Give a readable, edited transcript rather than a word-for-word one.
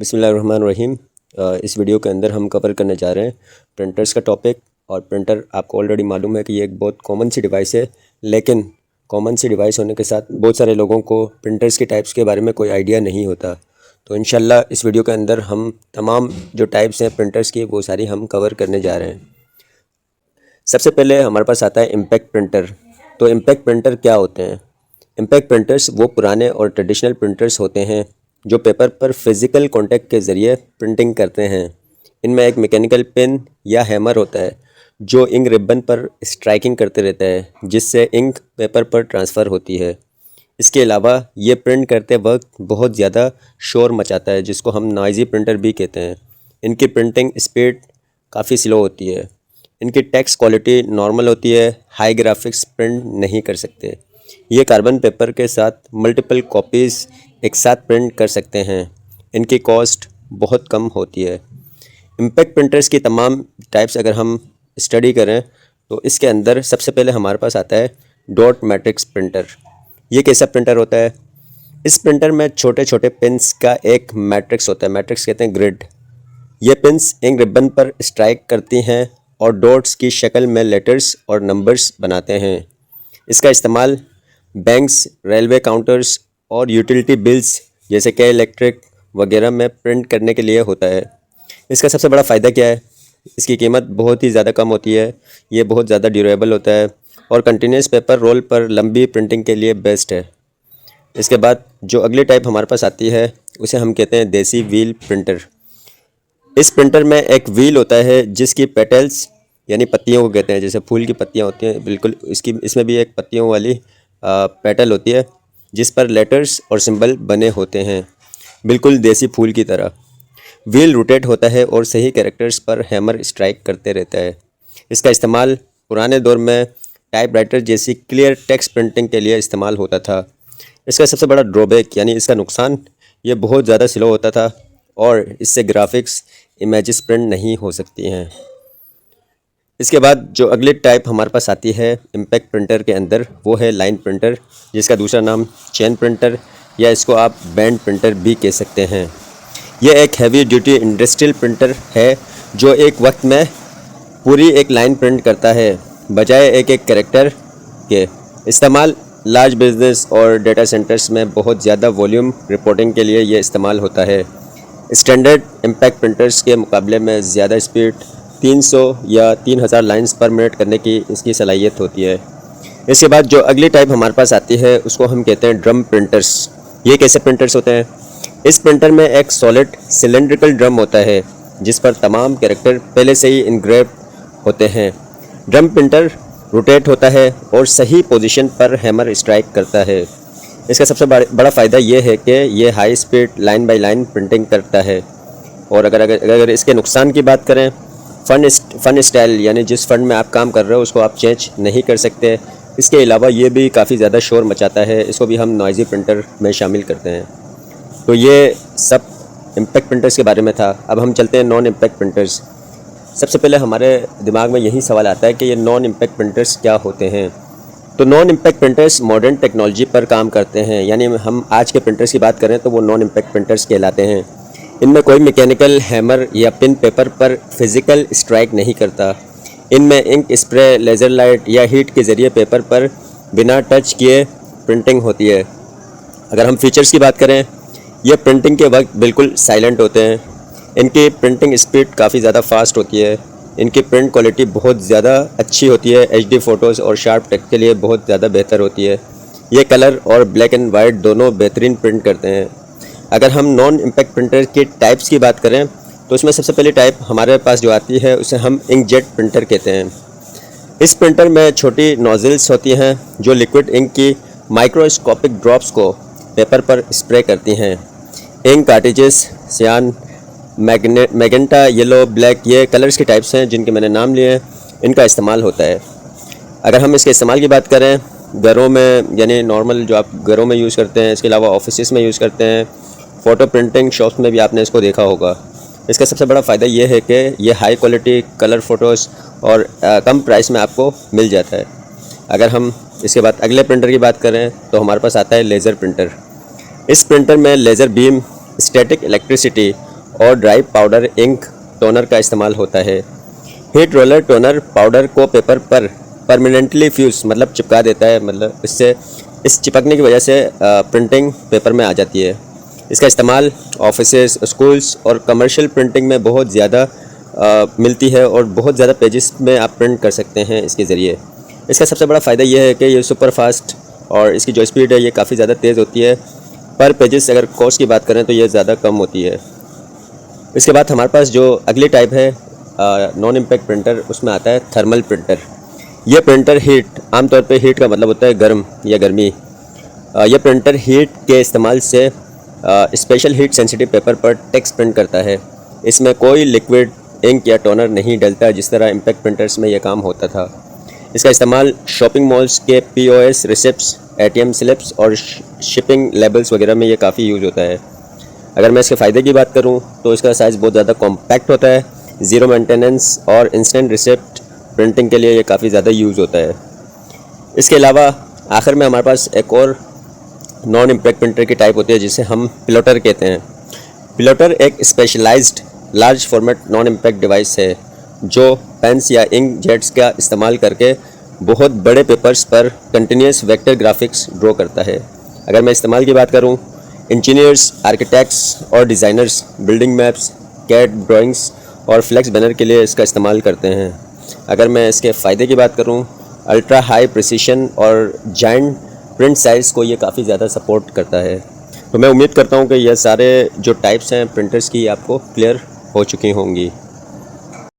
बिस्मिल्लाहिर्रहमानिर्रहीम। इस वीडियो के अंदर हम कवर करने जा रहे हैं प्रिंटर्स का टॉपिक। और प्रिंटर आपको ऑलरेडी मालूम है कि ये एक बहुत कॉमन सी डिवाइस है, लेकिन कॉमन सी डिवाइस होने के साथ बहुत सारे लोगों को प्रिंटर्स के टाइप्स के बारे में कोई आइडिया नहीं होता। तो इंशाल्लाह इस वीडियो के अंदर हम तमाम जो टाइप्स हैं प्रिंटर्स की वो सारी हम कवर करने जा रहे हैं। सबसे पहले हमारे पास आता है इम्पैक्ट प्रिंटर। तो इम्पैक्ट प्रिंटर क्या होते हैं? इम्पैक्ट प्रिंटर्स वो पुराने और ट्रेडिशनल प्रिंटर्स होते हैं जो पेपर पर फिज़िकल कांटेक्ट के ज़रिए प्रिंटिंग करते हैं। इनमें एक मैकेनिकल पेन या हैमर होता है जो इंक रिबन पर स्ट्राइकिंग करते रहता है, जिससे इंक पेपर पर ट्रांसफ़र होती है। इसके अलावा ये प्रिंट करते वक्त बहुत ज़्यादा शोर मचाता है, जिसको हम नॉइज़ी प्रिंटर भी कहते हैं। इनकी प्रिंटिंग स्पीड काफ़ी स्लो होती है। इनकी टेक्स्ट क्वालिटी नॉर्मल होती है, हाई ग्राफिक्स प्रिंट नहीं कर सकते। ये कार्बन पेपर के साथ मल्टीपल कॉपीज़ एक साथ प्रिंट कर सकते हैं। इनकी कॉस्ट बहुत कम होती है। इम्पैक्ट प्रिंटर्स की तमाम टाइप्स अगर हम स्टडी करें तो इसके अंदर सबसे पहले हमारे पास आता है डॉट मैट्रिक्स प्रिंटर। ये कैसा प्रिंटर होता है? इस प्रिंटर में छोटे छोटे पिन्स का एक मैट्रिक्स होता है। मैट्रिक्स कहते हैं ग्रिड। ये पिन्स इंक रिबन पर स्ट्राइक करती हैं और डॉट्स की शक्ल में लेटर्स और नंबर्स बनाते हैं। इसका इस्तेमाल बैंक्स, रेलवे काउंटर्स और यूटिलिटी बिल्स जैसे कि इलेक्ट्रिक वगैरह में प्रिंट करने के लिए होता है। इसका सबसे बड़ा फ़ायदा क्या है? इसकी कीमत बहुत ही ज़्यादा कम होती है। ये बहुत ज़्यादा ड्यूरेबल होता है और कंटिन्यूस पेपर रोल पर लंबी प्रिंटिंग के लिए बेस्ट है। इसके बाद जो अगली टाइप हमारे पास आती है उसे हम कहते हैं देसी व्हील प्रिंटर। इस प्रिंटर में एक व्हील होता है जिसकी पेटल्स यानी पत्तियों को कहते हैं, जैसे फूल की पत्तियाँ होती हैं, बिल्कुल इसमें भी एक पत्तियों वाली पेटल होती है जिस पर लेटर्स और सिंबल बने होते हैं, बिल्कुल देसी फूल की तरह। व्हील रोटेट होता है और सही कैरेक्टर्स पर हैमर स्ट्राइक करते रहता है। इसका इस्तेमाल पुराने दौर में टाइपराइटर जैसी क्लियर टेक्स्ट प्रिंटिंग के लिए इस्तेमाल होता था। इसका सबसे बड़ा ड्रॉबैक यानी इसका नुकसान, ये बहुत ज़्यादा स्लो होता था और इससे ग्राफिक्स इमेजेस प्रिंट नहीं हो सकती हैं। इसके बाद जो अगली टाइप हमारे पास आती है इम्पैक्ट प्रिंटर के अंदर वो है लाइन प्रिंटर, जिसका दूसरा नाम चेन प्रिंटर या इसको आप बैंड प्रिंटर भी कह सकते हैं। यह एक हैवी ड्यूटी इंडस्ट्रियल प्रिंटर है जो एक वक्त में पूरी एक लाइन प्रिंट करता है बजाय एक एक कैरेक्टर के। इस्तेमाल लार्ज बिजनेस और डेटा सेंटर्स में बहुत ज़्यादा वॉल्यूम रिपोर्टिंग के लिए ये इस्तेमाल होता है। स्टैंडर्ड इम्पैक्ट प्रिंटर्स के मुकाबले में ज़्यादा स्पीड 300 या 3000 लाइंस पर मिनट करने की इसकी सलाहियत होती है। इसके बाद जो अगली टाइप हमारे पास आती है उसको हम कहते हैं ड्रम प्रिंटर्स। ये कैसे प्रिंटर्स होते हैं? इस प्रिंटर में एक सॉलिड सिलेंड्रिकल ड्रम होता है जिस पर तमाम कैरेक्टर पहले से ही इनग्रेव होते हैं। ड्रम प्रिंटर रोटेट होता है और सही पोजीशन पर हैमर स्ट्राइक करता है। इसका सबसे बड़ा फ़ायदा ये है कि ये high speed line by line printing करता है। और अगर इसके नुकसान की बात करें, फ़न स्टाइल यानी जिस फ़ंड में आप काम कर रहे हो उसको आप चेंज नहीं कर सकते। इसके अलावा ये भी काफ़ी ज़्यादा शोर मचाता है, इसको भी हम नॉइज़ी प्रिंटर में शामिल करते हैं। तो ये सब इम्पैक्ट प्रिंटर्स के बारे में था। अब हम चलते हैं नॉन इम्पैक्ट प्रिंटर्स। सबसे पहले हमारे दिमाग में यही सवाल आता है कि ये नॉन इम्पैक्ट प्रिंटर्स क्या होते हैं। तो non impact printers modern technology पर काम करते हैं, यानी हम आज के प्रिंटर्स की बात करें तो वो नॉन इम्पैक्ट प्रिंटर्स कहलाते हैं। इनमें कोई मैकेनिकल हैमर या पिन पेपर पर फिज़िकल स्ट्राइक नहीं करता। इनमें इंक स्प्रे, लेज़र लाइट या हीट के ज़रिए पेपर पर बिना टच किए प्रिंटिंग होती है। अगर हम फीचर्स की बात करें, ये प्रिंटिंग के वक्त बिल्कुल साइलेंट होते हैं। इनकी प्रिंटिंग स्पीड काफ़ी ज़्यादा फास्ट होती है। इनकी प्रिंट क्वालिटी बहुत ज़्यादा अच्छी होती है। HD फ़ोटोज़ और शार्प टेक्स्ट के लिए बहुत ज़्यादा बेहतर होती है। ये कलर और ब्लैक एंड वाइट दोनों बेहतरीन प्रिंट करते हैं। अगर हम नॉन इम्पैक्ट प्रिंटर के टाइप्स की बात करें तो इसमें सबसे पहली टाइप हमारे पास जो आती है उसे हम इंकजेट प्रिंटर कहते हैं। इस प्रिंटर में छोटी नोजल्स होती हैं जो लिक्विड इंक की माइक्रोस्कोपिक ड्रॉप्स को पेपर पर स्प्रे करती हैं। इंक कार्ट्रिजेस सियान, मैजेंटा, येलो, ब्लैक ये कलर्स के टाइप्स हैं जिनके मैंने नाम लिए हैं। इनका इस्तेमाल होता है। अगर हम इसके इस्तेमाल की बात करें घरों में, यानी नॉर्मल जो आप घरों में यूज़ करते हैं, इसके अलावा ऑफिस में यूज़ करते हैं, फ़ोटो प्रिंटिंग शॉप्स में भी आपने इसको देखा होगा। इसका सबसे बड़ा फ़ायदा ये है कि ये हाई क्वालिटी कलर फ़ोटोज़ और कम प्राइस में आपको मिल जाता है। अगर हम इसके बाद अगले प्रिंटर की बात करें तो हमारे पास आता है लेज़र प्रिंटर। इस प्रिंटर में लेज़र बीम स्टैटिक इलेक्ट्रिसिटी और ड्राई पाउडर इंक टोनर का इस्तेमाल होता है। हीट रोलर टोनर पाउडर को पेपर पर परमानेंटली फ्यूज़ मतलब चिपका देता है, मतलब इससे इस चिपकने की वजह से प्रिंटिंग पेपर में आ जाती है। इसका इस्तेमाल ऑफिसेस, स्कूल्स और कमर्शियल प्रिंटिंग में बहुत ज़्यादा मिलती है और बहुत ज़्यादा पेजेस में आप प्रिंट कर सकते हैं इसके ज़रिए। इसका सबसे बड़ा फ़ायदा ये है कि ये सुपर फास्ट और इसकी जो स्पीड है ये काफ़ी ज़्यादा तेज़ होती है। पर पेजेस अगर कॉस्ट की बात करें तो ये ज़्यादा कम होती है। इसके बाद हमारे पास जो अगली टाइप है नॉन इम्पैक्ट प्रिंटर, उसमें आता है थर्मल प्रिंटर। ये प्रिंटर हीट, आमतौर पे हीट का मतलब होता है गर्म या गर्मी। यह प्रिंटर हीट के इस्तेमाल से स्पेशल हीट सेंसिटिव पेपर पर टेक्स्ट प्रिंट करता है। इसमें कोई लिक्विड इंक या टोनर नहीं डलता, जिस तरह इम्पैक्ट प्रिंटर्स में यह काम होता था। इसका इस्तेमाल शॉपिंग मॉल्स के POS रिसिप्ट्स, ATM स्लिप्स और शिपिंग लेबल्स वगैरह में ये काफ़ी यूज़ होता है। अगर मैं इसके फ़ायदे की बात करूं तो इसका साइज़ बहुत ज़्यादा कॉम्पैक्ट होता है, ज़ीरो मेंटेनेंस और इंस्टेंट रिसिप्ट प्रिंटिंग के लिए ये काफ़ी ज़्यादा यूज़ होता है। इसके अलावा आखिर में हमारे पास एक और नॉन इम्पैक्ट प्रिंटर की टाइप होती है जिसे हम प्लॉटर कहते हैं। प्लॉटर एक specialized large format non impact device है जो पेन्स या इंक जेट्स का इस्तेमाल करके बहुत बड़े पेपर्स पर कंटिन्यूस वेक्टर ग्राफिक्स ड्रॉ करता है। अगर मैं इस्तेमाल की बात करूं, इंजीनियर्स, आर्किटेक्ट्स और designers building maps, CAD drawings और फ्लेक्स बैनर के लिए इसका इस्तेमाल करते हैं। अगर मैं इसके फ़ायदे की बात करूं, अल्ट्रा हाई प्रिसिशन और जायंट प्रिंट साइज़ को ये काफ़ी ज़्यादा सपोर्ट करता है। तो मैं उम्मीद करता हूं कि यह सारे जो टाइप्स हैं प्रिंटर्स की आपको क्लियर हो चुकी होंगी।